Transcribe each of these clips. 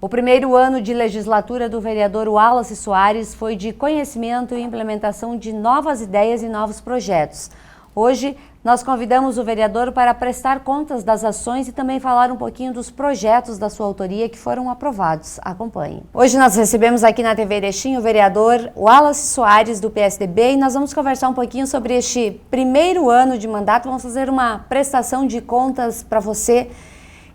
O primeiro ano de legislatura do vereador Wallace Soares foi de conhecimento e implementação de novas ideias e novos projetos. Hoje, nós convidamos o vereador para prestar contas das ações e também falar um pouquinho dos projetos da sua autoria que foram aprovados. Acompanhe. Hoje nós recebemos aqui na TV Erechim o vereador Wallace Soares, do PSDB, e nós vamos conversar um pouquinho sobre este primeiro ano de mandato. Vamos fazer uma prestação de contas para você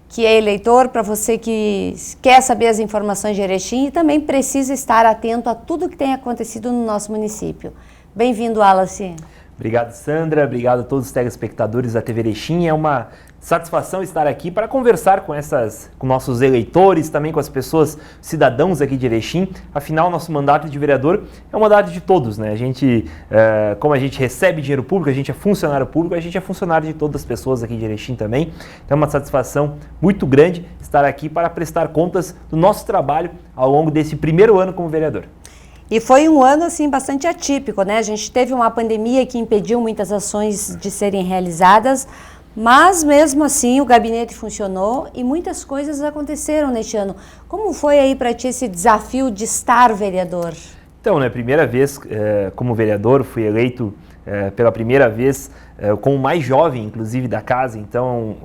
que é eleitor, para você que quer saber as informações de Erechim e também precisa estar atento a tudo que tem acontecido no nosso município. Bem-vindo, Wallace. Obrigado, Sandra. Obrigado a todos os telespectadores da TV Erechim. É uma satisfação estar aqui para conversar com nossos eleitores, também com as pessoas, cidadãos aqui de Erechim. Afinal, nosso mandato de vereador é um mandato de todos, né? Como a gente recebe dinheiro público, a gente é funcionário público, a gente é funcionário de todas as pessoas aqui de Erechim também. Então é uma satisfação muito grande estar aqui para prestar contas do nosso trabalho ao longo desse primeiro ano como vereador. E foi um ano, assim, bastante atípico, né? A gente teve uma pandemia que impediu muitas ações de serem realizadas, mas mesmo assim o gabinete funcionou e muitas coisas aconteceram neste ano. Como foi aí para ti esse desafio de estar vereador? Então, né, primeira vez como vereador, fui eleito pela primeira vez como o mais jovem, inclusive, da casa, então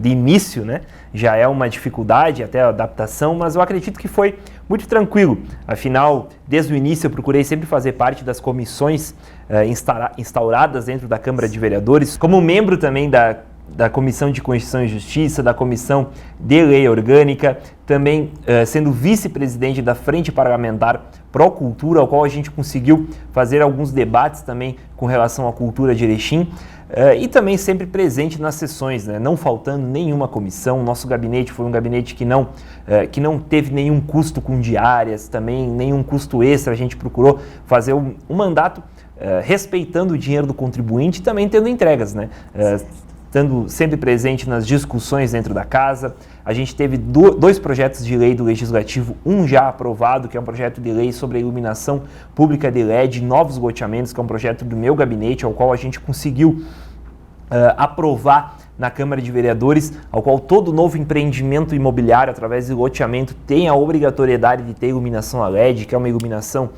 de início, né, já é uma dificuldade até a adaptação, mas eu acredito que foi muito tranquilo. Afinal, desde o início eu procurei sempre fazer parte das comissões instauradas dentro da Câmara de Vereadores, como membro também da Comissão de Constituição e Justiça, da Comissão de Lei Orgânica, também sendo vice-presidente da Frente Parlamentar Pró Cultura, ao qual a gente conseguiu fazer alguns debates também com relação à cultura de Erechim, e também sempre presente nas sessões, né? Não faltando nenhuma comissão. Nosso gabinete foi um gabinete que não teve nenhum custo com diárias, também nenhum custo extra. A gente procurou fazer um mandato respeitando o dinheiro do contribuinte e também tendo entregas, né? Estando sempre presente nas discussões dentro da casa. A gente teve dois projetos de lei do Legislativo, um já aprovado, que é um projeto de lei sobre a iluminação pública de LED, novos loteamentos, que é um projeto do meu gabinete, ao qual a gente conseguiu aprovar na Câmara de Vereadores, ao qual todo novo empreendimento imobiliário, através de loteamento, tem a obrigatoriedade de ter iluminação a LED, que é uma iluminação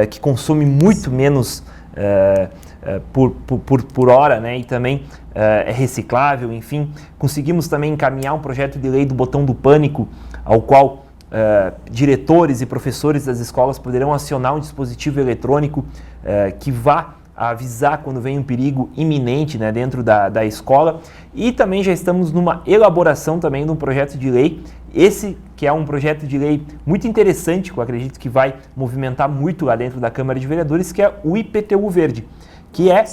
que consome muito menos por hora, né? E também é reciclável, enfim. Conseguimos também encaminhar um projeto de lei do botão do pânico, ao qual diretores e professores das escolas poderão acionar um dispositivo eletrônico que vá avisar quando vem um perigo iminente, né, dentro da escola. E também já estamos numa elaboração também de um projeto de lei, esse que é um projeto de lei muito interessante, que eu acredito que vai movimentar muito lá dentro da Câmara de Vereadores, que é o IPTU Verde, que é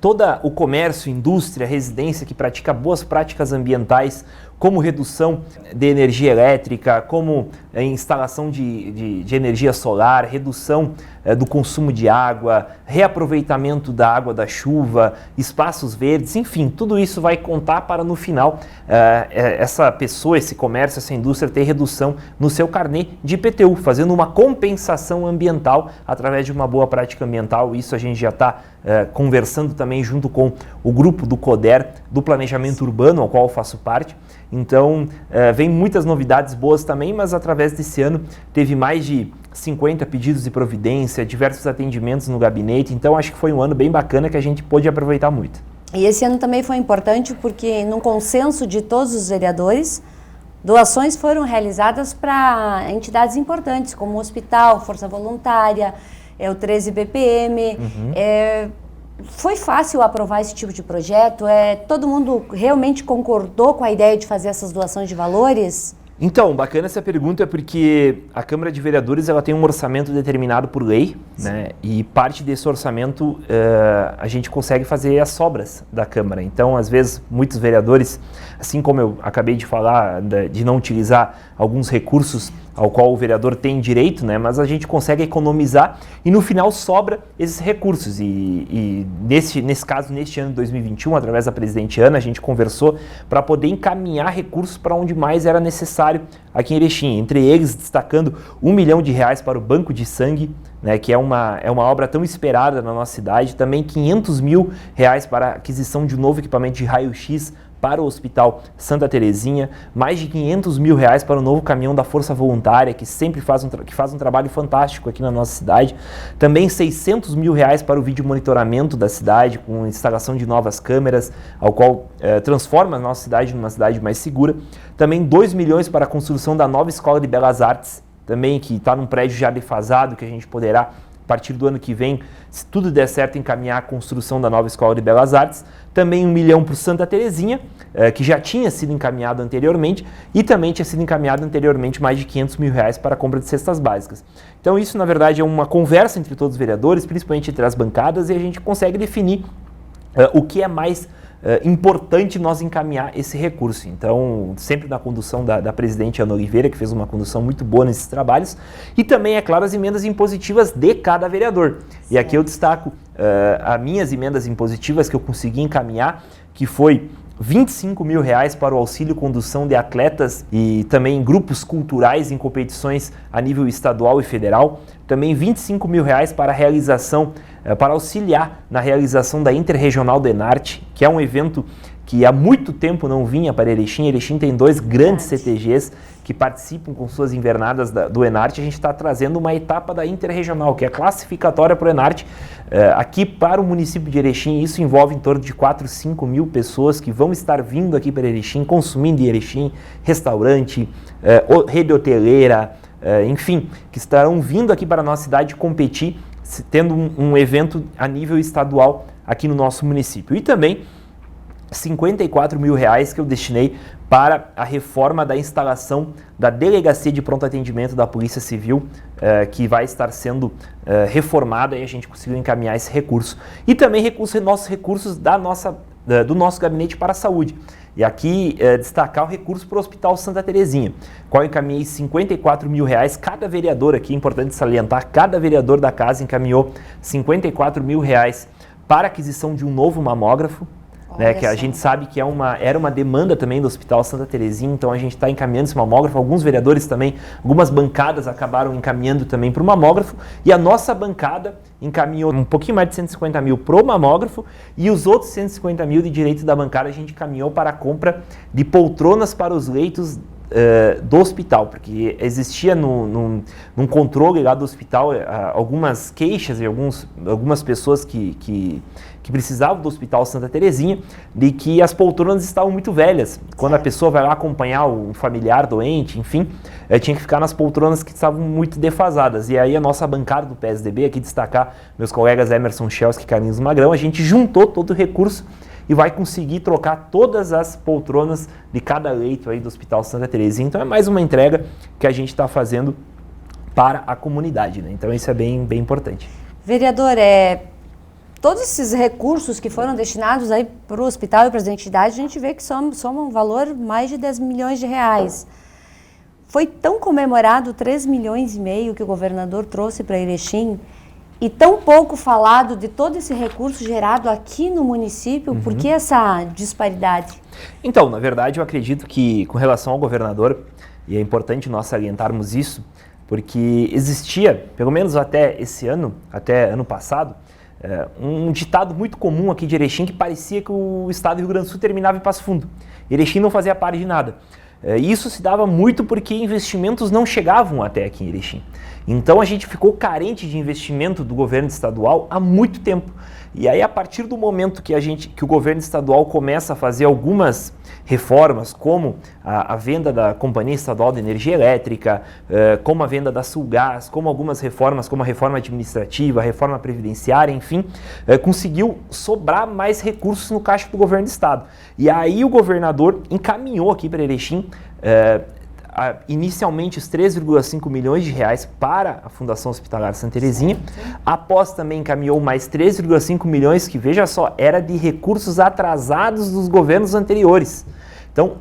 todo o comércio, indústria, residência que pratica boas práticas ambientais, como redução de energia elétrica, como instalação de energia solar, redução do consumo de água, reaproveitamento da água da chuva, espaços verdes, enfim, tudo isso vai contar para no final essa pessoa, esse comércio, essa indústria ter redução no seu carnê de IPTU, fazendo uma compensação ambiental através de uma boa prática ambiental. Isso a gente já está conversando também junto com o grupo do CODER, do Planejamento Urbano, ao qual eu faço parte. Então, vem muitas novidades boas também, mas através desse ano teve mais de 50 pedidos de providência, diversos atendimentos no gabinete, então acho que foi um ano bem bacana que a gente pôde aproveitar muito. E esse ano também foi importante porque, num consenso de todos os vereadores, doações foram realizadas para entidades importantes, como o Hospital, Força Voluntária, o 13 BPM. Foi fácil aprovar esse tipo de projeto? Todo mundo realmente concordou com a ideia de fazer essas doações de valores? Então, bacana essa pergunta porque a Câmara de Vereadores ela tem um orçamento determinado por lei, né? E parte desse orçamento a gente consegue fazer as sobras da Câmara. Então, às vezes, muitos vereadores, assim como eu acabei de falar, de não utilizar alguns recursos ao qual o vereador tem direito, né? Mas a gente consegue economizar e no final sobra esses recursos. E nesse caso, neste ano de 2021, através da presidente Ana, a gente conversou para poder encaminhar recursos para onde mais era necessário aqui em Erechim. Entre eles, destacando R$1 milhão para o Banco de Sangue, né, que é uma obra tão esperada na nossa cidade. Também R$500 mil para a aquisição de um novo equipamento de raio-x para o Hospital Santa Terezinha, mais de R$500 mil para o novo caminhão da Força Voluntária, que sempre faz um trabalho fantástico aqui na nossa cidade. Também R$600 mil para o vídeo monitoramento da cidade, com instalação de novas câmeras, ao qual transforma a nossa cidade numa cidade mais segura. Também R$2 milhões para a construção da nova Escola de Belas Artes, também que está num prédio já defasado, que a gente poderá, a partir do ano que vem, se tudo der certo, encaminhar a construção da nova Escola de Belas Artes. Também R$1 milhão para o Santa Terezinha, que já tinha sido encaminhado anteriormente, e também tinha sido encaminhado anteriormente mais de R$500 mil para a compra de cestas básicas. Então isso, na verdade, é uma conversa entre todos os vereadores, principalmente entre as bancadas, e a gente consegue definir o que é mais importante nós encaminhar esse recurso. Então, sempre na condução da presidente Ana Oliveira, que fez uma condução muito boa nesses trabalhos, e também, é claro, as emendas impositivas de cada vereador. E aqui eu destaco as minhas emendas impositivas que eu consegui encaminhar, que foi R$25 mil para o auxílio condução de atletas e também grupos culturais em competições a nível estadual e federal. Também R$25 mil para a realização, para auxiliar na realização da Interregional do Enarte, que é um evento que há muito tempo não vinha para Erechim. Erechim tem 2 grandes CTGs que participam com suas invernadas do Enarte. A gente está trazendo uma etapa da Interregional, que é classificatória para o Enarte, aqui para o município de Erechim. Isso envolve em torno de 4, 5 mil pessoas que vão estar vindo aqui para Erechim, consumindo em Erechim, restaurante, rede hoteleira, enfim, que estarão vindo aqui para a nossa cidade competir, tendo um evento a nível estadual aqui no nosso município. E também R$54 mil que eu destinei para a reforma da instalação da Delegacia de Pronto Atendimento da Polícia Civil, que vai estar sendo reformada, e a gente conseguiu encaminhar esse recurso. E também nossos recursos do nosso gabinete para a saúde. E aqui destacar o recurso para o Hospital Santa Terezinha, qual eu encaminhei R$54 mil. Cada vereador aqui, é importante salientar, cada vereador da casa encaminhou R$54 mil para a aquisição de um novo mamógrafo, né, que a gente sabe que era uma demanda também do Hospital Santa Terezinha, então a gente está encaminhando esse mamógrafo. Alguns vereadores também, algumas bancadas acabaram encaminhando também para o mamógrafo, e a nossa bancada encaminhou um pouquinho mais de 150 mil para o mamógrafo, e os outros 150 mil de direito da bancada a gente encaminhou para a compra de poltronas para os leitos do hospital, porque existia num controle lá do hospital algumas queixas e algumas pessoas que precisavam do Hospital Santa Terezinha, de que as poltronas estavam muito velhas. Quando a pessoa vai lá acompanhar um familiar doente, enfim, tinha que ficar nas poltronas que estavam muito defasadas. E aí a nossa bancada do PSDB, aqui destacar meus colegas Emerson Chelsky e Carlinhos Magrão, a gente juntou todo o recurso e vai conseguir trocar todas as poltronas de cada leito aí do Hospital Santa Terezinha. Então é mais uma entrega que a gente está fazendo para a comunidade, né? Então isso é bem importante. Vereador, todos esses recursos que foram destinados aí para o hospital e para as entidades, a gente vê que soma um valor mais de R$10 milhões. Foi tão comemorado 3,5 milhões que o governador trouxe para Erechim, e tão pouco falado de todo esse recurso gerado aqui no município. Por que essa disparidade? Então, na verdade, eu acredito que, com relação ao governador, e é importante nós salientarmos isso, porque existia, pelo menos até esse ano, até ano passado, um ditado muito comum aqui de Erechim, que parecia que o estado do Rio Grande do Sul terminava em Passo Fundo. Erechim não fazia parte de nada. Isso se dava muito porque investimentos não chegavam até aqui em Erechim. Então a gente ficou carente de investimento do governo estadual há muito tempo. E aí, a partir do momento que o governo estadual começa a fazer algumas reformas, como a venda da Companhia Estadual de Energia Elétrica, como a venda da Sulgás, como algumas reformas, como a reforma administrativa, a reforma previdenciária, enfim, conseguiu sobrar mais recursos no caixa do governo do estado. E aí o governador encaminhou aqui para Erechim inicialmente os R$3,5 milhões para a Fundação Hospitalar Santa Terezinha. Após também encaminhou mais R$3,5 milhões, que, veja só, era de recursos atrasados dos governos anteriores. Então,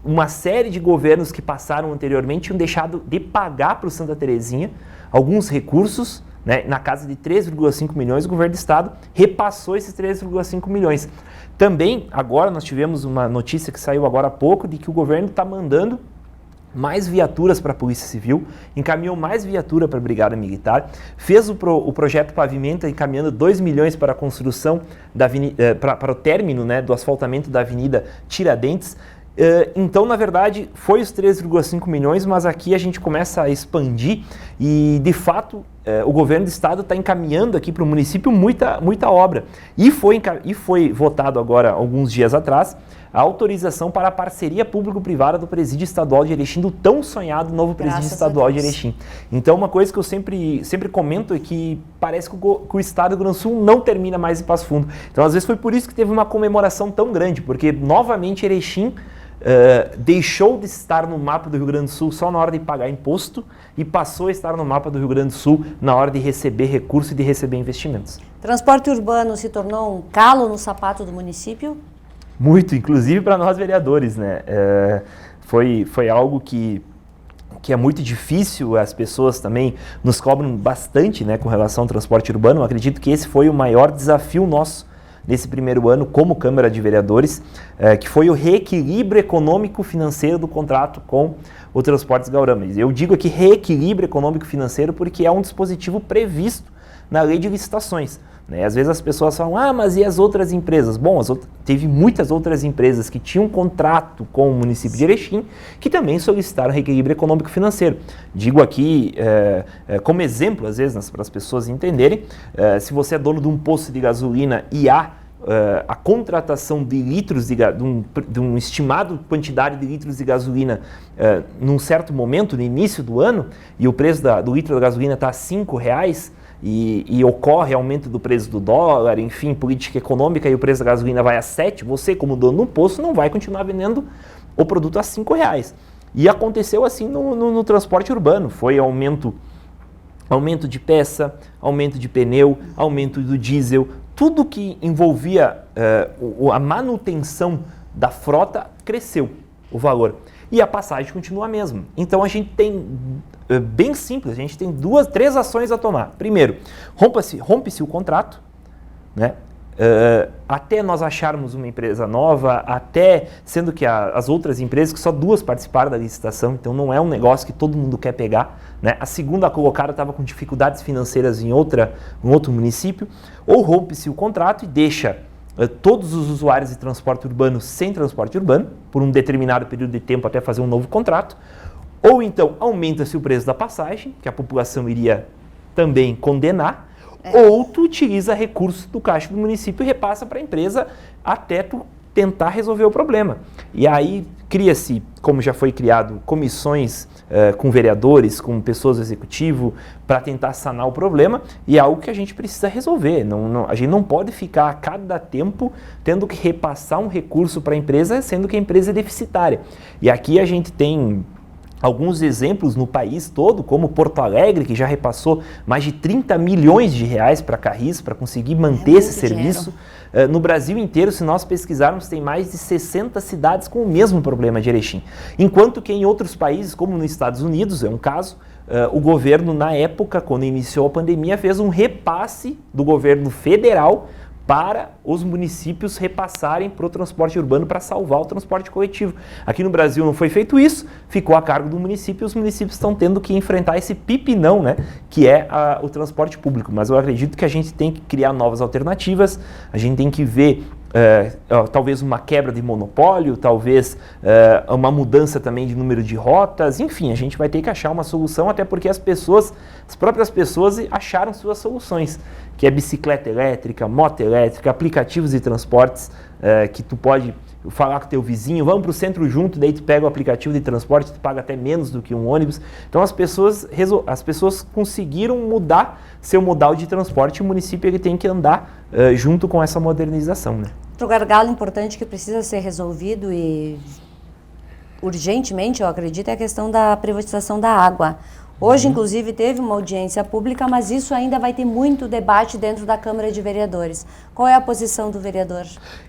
uma série de governos que passaram anteriormente tinham deixado de pagar para o Santa Terezinha alguns recursos, né, na casa de R$3,5 milhões. O governo do estado repassou esses R$3,5 milhões. Também, agora, nós tivemos uma notícia que saiu agora há pouco, de que o governo está mandando mais viaturas para a Polícia Civil, encaminhou mais viatura para a Brigada Militar, fez o projeto Pavimenta, encaminhando 2 milhões para a construção da para o término, né, do asfaltamento da Avenida Tiradentes. Então, na verdade, foi os 3,5 milhões, mas aqui a gente começa a expandir e, de fato, o governo do estado está encaminhando aqui para o município muita obra. E foi votado agora, alguns dias atrás, a autorização para a parceria público-privada do Presídio Estadual de Erechim, do tão sonhado novo Presídio Estadual de Erechim. Então, uma coisa que eu sempre comento é que parece que o estado do Rio Grande do Sul não termina mais em Passo Fundo. Então, às vezes foi por isso que teve uma comemoração tão grande, porque, novamente, Erechim deixou de estar no mapa do Rio Grande do Sul só na hora de pagar imposto e passou a estar no mapa do Rio Grande do Sul na hora de receber recursos e de receber investimentos. Transporte urbano se tornou um calo no sapato do município? Muito, inclusive para nós vereadores, né? Foi algo que é muito difícil, as pessoas também nos cobram bastante, né, com relação ao transporte urbano. Eu acredito que esse foi o maior desafio nosso nesse primeiro ano como Câmara de Vereadores, que foi o reequilíbrio econômico-financeiro do contrato com o Transportes Gaurama. Eu digo aqui reequilíbrio econômico-financeiro porque é um dispositivo previsto na lei de licitações. Né? Às vezes as pessoas falam, mas e as outras empresas? Bom, teve muitas outras empresas que tinham contrato com o município de Erechim que também solicitaram reequilíbrio econômico-financeiro. Digo aqui como exemplo, às vezes, para as pessoas entenderem, se você é dono de um posto de gasolina e há a contratação de litros de um estimado quantidade de litros de gasolina num certo momento, no início do ano, e o preço do litro da gasolina está a R$5, e ocorre aumento do preço do dólar, enfim, política econômica, e o preço da gasolina vai a 7, você, como dono do posto, não vai continuar vendendo o produto a R$5. E aconteceu assim no transporte urbano, foi aumento de peça, aumento de pneu, aumento do diesel, tudo que envolvia a manutenção da frota cresceu o valor. E a passagem continua a mesma. Então a gente tem, bem simples, a gente tem três ações a tomar. Primeiro, rompe-se o contrato, né? Até nós acharmos uma empresa nova, sendo que as outras empresas, que só 2 participaram da licitação, então não é um negócio que todo mundo quer pegar, né? A segunda colocada estava com dificuldades financeiras em outro município, ou rompe-se o contrato e deixa todos os usuários de transporte urbano sem transporte urbano, por um determinado período de tempo até fazer um novo contrato, ou então aumenta-se o preço da passagem, que a população iria também condenar, ou tu utiliza recursos do caixa do município e repassa para a empresa até tu tentar resolver o problema. E aí cria-se, como já foi criado, comissões com vereadores, com pessoas do executivo, para tentar sanar o problema, e é algo que a gente precisa resolver. A gente não pode ficar a cada tempo tendo que repassar um recurso para a empresa, sendo que a empresa é deficitária. E aqui a gente tem alguns exemplos no país todo, como Porto Alegre, que já repassou mais de 30 milhões de reais para a Carris, para conseguir manter esse serviço. No Brasil inteiro, se nós pesquisarmos, tem mais de 60 cidades com o mesmo problema de Erechim. Enquanto que em outros países, como nos Estados Unidos, é um caso, o governo, na época, quando iniciou a pandemia, fez um repasse do governo federal para os municípios repassarem para o transporte urbano para salvar o transporte coletivo. Aqui no Brasil não foi feito isso, ficou a cargo do município e os municípios estão tendo que enfrentar esse pipinão, né, que é o transporte público. Mas eu acredito que a gente tem que criar novas alternativas, a gente tem que ver talvez uma quebra de monopólio, talvez uma mudança também de número de rotas, enfim, a gente vai ter que achar uma solução, até porque as próprias pessoas acharam suas soluções, que é bicicleta elétrica, moto elétrica, aplicativos de transportes, que tu pode falar com o teu vizinho, vamos para o centro junto, daí tu pega o aplicativo de transporte, tu paga até menos do que um ônibus. Então as pessoas conseguiram mudar seu modal de transporte e o município ele tem que andar junto com essa modernização, né? Outro gargalo importante que precisa ser resolvido e urgentemente, eu acredito, é a questão da privatização da água. Hoje, inclusive, teve uma audiência pública, mas isso ainda vai ter muito debate dentro da Câmara de Vereadores. Qual é a posição do vereador?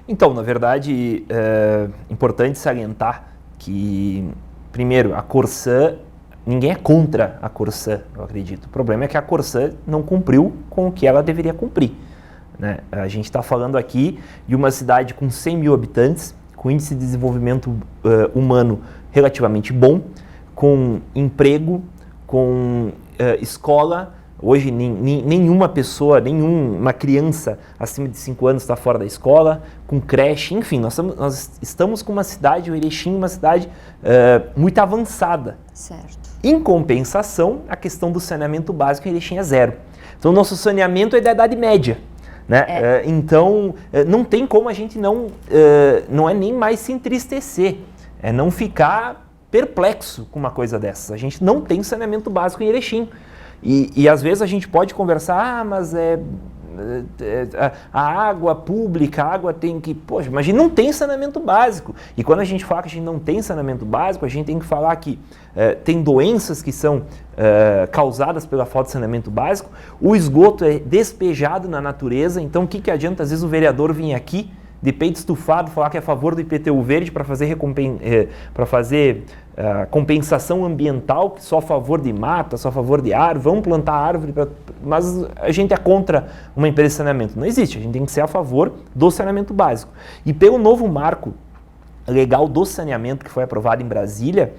Então, na verdade, é importante salientar que, primeiro, a Corsã, ninguém é contra a Corsã, eu acredito. O problema é que a Corsã não cumpriu com o que ela deveria cumprir, né? A gente está falando aqui de uma cidade com 100 mil habitantes, com índice de desenvolvimento humano relativamente bom, com emprego, com escola. Hoje nenhuma pessoa, nenhuma criança acima de 5 anos está fora da escola, com creche, enfim, nós estamos com uma cidade, o Erechim, uma cidade muito avançada. Certo. Em compensação, a questão do saneamento básico em Erechim é zero. Então, nosso saneamento é da Idade Média. Né? Então, não tem como a gente não é nem mais se entristecer, é não ficar perplexo com uma coisa dessas. A gente não tem saneamento básico em Erechim. E às vezes a gente pode conversar, mas a água pública, a água tem que... Poxa, mas a gente não tem saneamento básico. E quando a gente fala que a gente não tem saneamento básico, a gente tem que falar que tem doenças que são causadas pela falta de saneamento básico, o esgoto é despejado na natureza, então o que adianta às vezes o vereador vir aqui de peito estufado, falar que é a favor do IPTU verde para fazer compensação ambiental, que só a favor de mata, só a favor de árvore, vamos plantar árvore, mas a gente é contra uma empresa de saneamento. Não existe, a gente tem que ser a favor do saneamento básico. E pelo novo marco legal do saneamento que foi aprovado em Brasília,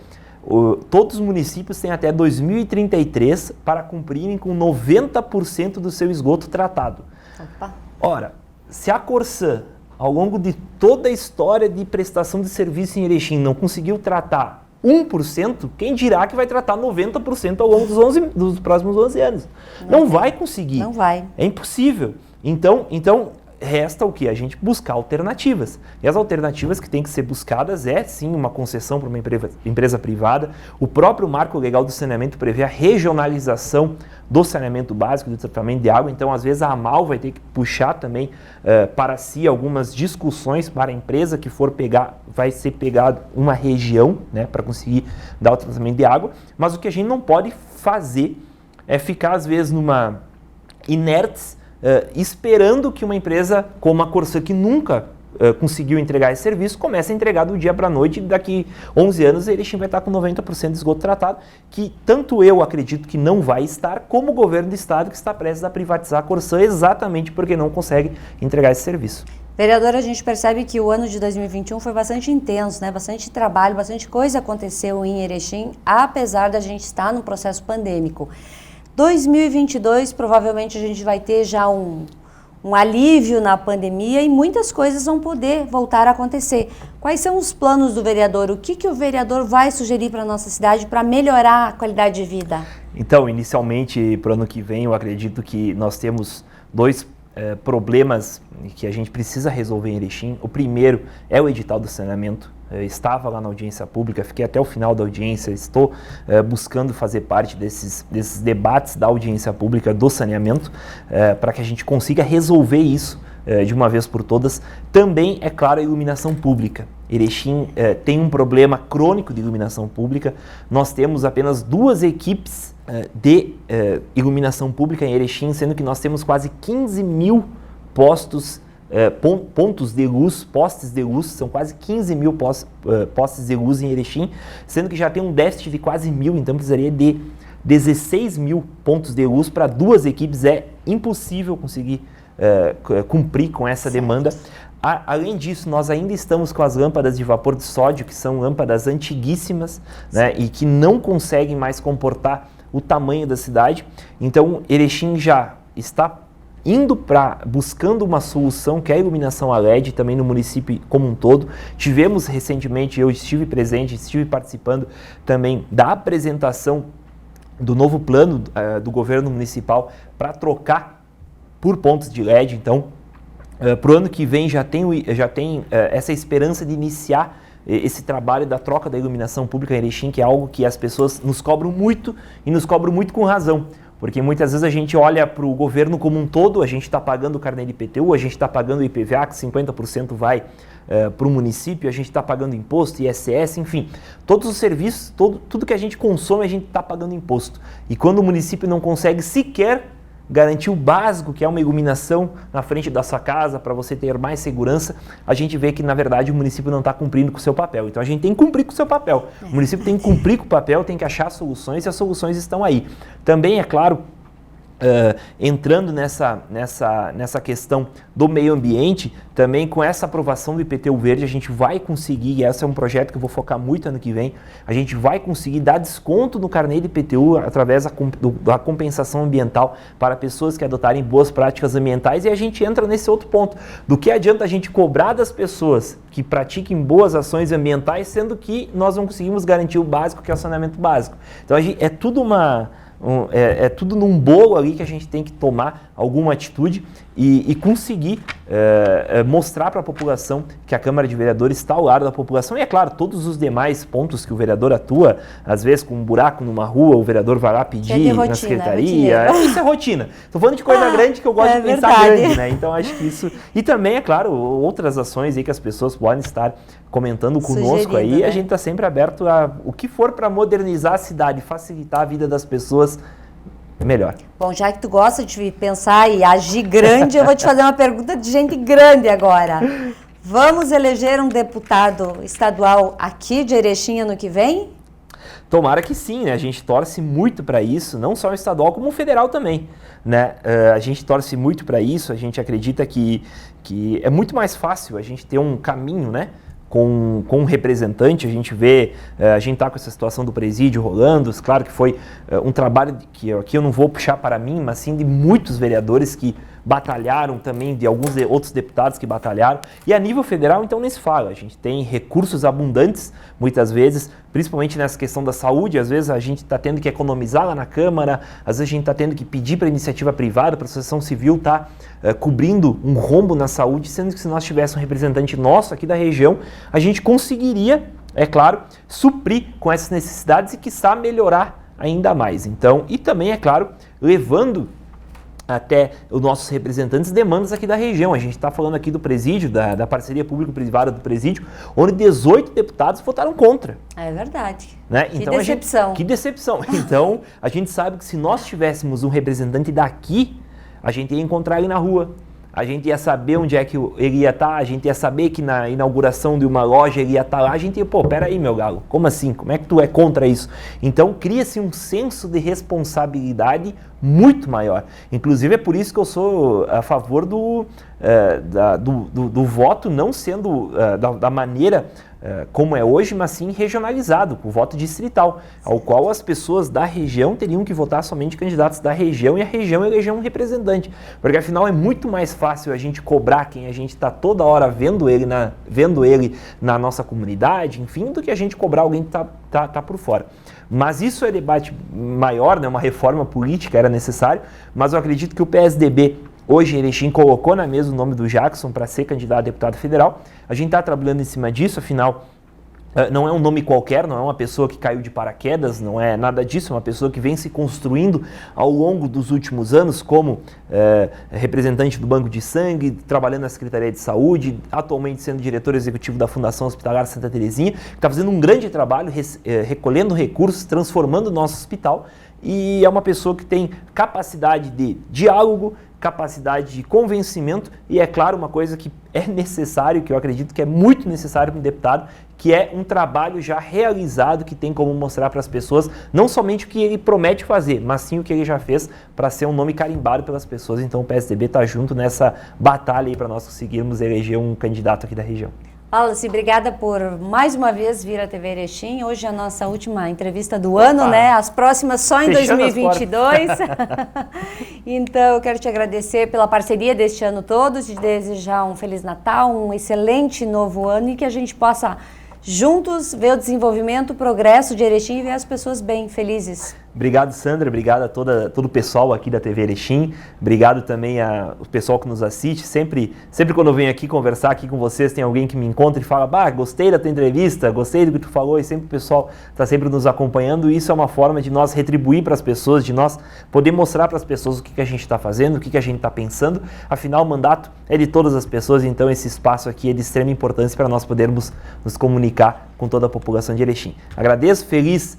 todos os municípios têm até 2033 para cumprirem com 90% do seu esgoto tratado. Opa. Ora, se a Corsã, ao longo de toda a história de prestação de serviço em Erechim, não conseguiu tratar 1%, quem dirá que vai tratar 90% ao longo dos próximos 11 anos? Não vai conseguir. Não vai. É impossível. Então resta o quê? A gente buscar alternativas. E as alternativas que têm que ser buscadas é, sim, uma concessão para uma empresa privada. O próprio marco legal do saneamento prevê a regionalização do saneamento básico, do tratamento de água. Então, às vezes, a AMAL vai ter que puxar também para si algumas discussões para a empresa que for pegar, vai ser pegado uma região, né, para conseguir dar o tratamento de água. Mas o que a gente não pode fazer é ficar, às vezes, numa inertes, esperando que uma empresa como a Corsã, que nunca conseguiu entregar esse serviço, comece a entregar do dia para a noite, e daqui 11 anos Erechim vai estar com 90% de esgoto tratado, que tanto eu acredito que não vai estar, como o governo do estado que está prestes a privatizar a Corsã, exatamente porque não consegue entregar esse serviço. Vereadora, a gente percebe que o ano de 2021 foi bastante intenso, né? Bastante trabalho, bastante coisa aconteceu em Erechim, apesar da gente estar num processo pandêmico. 2022, provavelmente a gente vai ter já um alívio na pandemia e muitas coisas vão poder voltar a acontecer. Quais são os planos do vereador? O que o vereador vai sugerir para a nossa cidade para melhorar a qualidade de vida? Então, inicialmente, para o ano que vem, eu acredito que nós temos dois problemas que a gente precisa resolver em Erechim. O primeiro é o edital do saneamento. Eu estava lá na audiência pública, fiquei até o final da audiência, estou buscando fazer parte desses debates da audiência pública do saneamento, para que a gente consiga resolver isso de uma vez por todas. Também, é claro, a iluminação pública. Erechim tem um problema crônico de iluminação pública. Nós temos apenas 2 equipes de iluminação pública em Erechim, sendo que nós temos quase 15 mil postos, pontos de luz, postes de luz, são quase 15 mil postes de luz em Erechim, sendo que já tem um déficit de quase 1.000, então precisaria de 16 mil pontos de luz para 2 equipes. É impossível conseguir cumprir com essa demanda. Além disso, nós ainda estamos com as lâmpadas de vapor de sódio, que são lâmpadas antiguíssimas, né, e que não conseguem mais comportar o tamanho da cidade. Então, Erechim já está buscando uma solução que é a iluminação a LED também no município como um todo. Tivemos recentemente, eu estive presente, estive participando também da apresentação do novo plano do governo municipal para trocar por pontos de LED. Então, para o ano que vem já tem essa esperança de iniciar esse trabalho da troca da iluminação pública em Erechim, que é algo que as pessoas nos cobram muito e nos cobram muito com razão. Porque muitas vezes a gente olha para o governo como um todo, a gente está pagando o carnê de IPTU, a gente está pagando o IPVA, que 50% vai para o município, a gente está pagando imposto, ISS, enfim. Todos os serviços, tudo que a gente consome, a gente está pagando imposto. E quando o município não consegue sequer garantir o básico, que é uma iluminação na frente da sua casa, para você ter mais segurança, a gente vê que, na verdade, o município não está cumprindo com o seu papel. Então, a gente tem que cumprir com o seu papel. O município tem que cumprir com o papel, tem que achar soluções, e as soluções estão aí. Também, é claro, entrando nessa questão do meio ambiente, também com essa aprovação do IPTU verde, a gente vai conseguir, e esse é um projeto que eu vou focar muito ano que vem, a gente vai conseguir dar desconto no carnê de IPTU através da compensação ambiental para pessoas que adotarem boas práticas ambientais, e a gente entra nesse outro ponto, do que adianta a gente cobrar das pessoas que pratiquem boas ações ambientais, sendo que nós não conseguimos garantir o básico, que é o saneamento básico. Então é tudo é tudo num bolo ali que a gente tem que tomar alguma atitude e conseguir mostrar para a população que a Câmara de Vereadores está ao lado da população. E é claro, todos os demais pontos que o vereador atua, às vezes com um buraco numa rua, o vereador vai lá pedir rotina, na secretaria. Isso é rotina. Estou falando de coisa grande que eu gosto de pensar grande, né? Então acho que isso... E também, é claro, outras ações aí que as pessoas podem estar comentando conosco aí. Né? A gente está sempre aberto a o que for para modernizar a cidade, facilitar a vida das pessoas, melhor. Bom, já que tu gosta de pensar e agir grande, eu vou te fazer uma pergunta de gente grande agora. Vamos eleger um deputado estadual aqui de Erechim ano que vem? Tomara que sim, né? A gente torce muito para isso, não só o estadual, como o federal também, né? A gente torce muito para isso, a gente acredita que é muito mais fácil a gente ter um caminho, né? Com um representante, a gente vê, a gente está com essa situação do presídio rolando, claro que foi um trabalho que aqui eu não vou puxar para mim, mas sim de muitos vereadores que batalharam também, de alguns outros deputados que batalharam, e a nível federal então nem se fala, a gente tem recursos abundantes, muitas vezes, principalmente nessa questão da saúde, às vezes a gente está tendo que economizar lá na Câmara, às vezes a gente está tendo que pedir para a iniciativa privada, para a associação civil estar cobrindo um rombo na saúde, sendo que se nós tivéssemos um representante nosso aqui da região, a gente conseguiria, é claro, suprir com essas necessidades e quiçá melhorar ainda mais. Então, e também, é claro, levando até os nossos representantes demandas aqui da região. A gente está falando aqui do presídio, da parceria público-privada do presídio, onde 18 deputados votaram contra. É verdade. Né? Que então, decepção. Que decepção. Então, a gente sabe que se nós tivéssemos um representante daqui, a gente ia encontrar ele na rua. A gente ia saber onde é que ele ia estar, a gente ia saber que na inauguração de uma loja ele ia estar lá, a gente ia, peraí, meu galo, como assim? Como é que tu é contra isso? Então cria-se um senso de responsabilidade muito maior. Inclusive é por isso que eu sou a favor do voto não sendo da maneira como é hoje, mas sim regionalizado, com o voto distrital, ao qual as pessoas da região teriam que votar somente candidatos da região e a região eleger um representante. Porque afinal é muito mais fácil a gente cobrar quem a gente está toda hora vendo ele na nossa comunidade, enfim, do que a gente cobrar alguém que tá por fora. Mas isso é debate maior, né? Uma reforma política era necessário, mas eu acredito que o PSDB hoje, Erechim colocou na mesa o nome do Jackson para ser candidato a deputado federal. A gente está trabalhando em cima disso, afinal, não é um nome qualquer, não é uma pessoa que caiu de paraquedas, não é nada disso, é uma pessoa que vem se construindo ao longo dos últimos anos como representante do Banco de Sangue, trabalhando na Secretaria de Saúde, atualmente sendo diretor executivo da Fundação Hospitalar Santa Terezinha, que está fazendo um grande trabalho, recolhendo recursos, transformando o nosso hospital, e é uma pessoa que tem capacidade de diálogo, capacidade de convencimento e, é claro, uma coisa que é necessário, que eu acredito que é muito necessário para um deputado, que é um trabalho já realizado que tem como mostrar para as pessoas não somente o que ele promete fazer, mas sim o que ele já fez para ser um nome carimbado pelas pessoas. Então o PSDB está junto nessa batalha aí para nós conseguirmos eleger um candidato aqui da região. Wallace, obrigada por mais uma vez vir à TV Erechim. Hoje é a nossa última entrevista do ano, né? As próximas só em 2022. Então, eu quero te agradecer pela parceria deste ano todo, te desejar um Feliz Natal, um excelente novo ano e que a gente possa juntos ver o desenvolvimento, o progresso de Erechim e ver as pessoas bem, felizes. Obrigado, Sandra. Obrigado a todo o pessoal aqui da TV Erechim. Obrigado também ao pessoal que nos assiste. Sempre quando eu venho aqui conversar aqui com vocês, tem alguém que me encontra e fala: gostei da tua entrevista, gostei do que tu falou, e sempre o pessoal está sempre nos acompanhando. E isso é uma forma de nós retribuir para as pessoas, de nós poder mostrar para as pessoas o que a gente está fazendo, o que a gente está pensando. Afinal, o mandato é de todas as pessoas, então esse espaço aqui é de extrema importância para nós podermos nos comunicar com toda a população de Erechim. Agradeço, feliz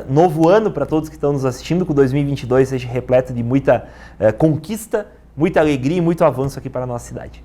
novo ano para todos que estão nos assistindo, que 2022 seja repleto de muita conquista, muita alegria e muito avanço aqui para a nossa cidade.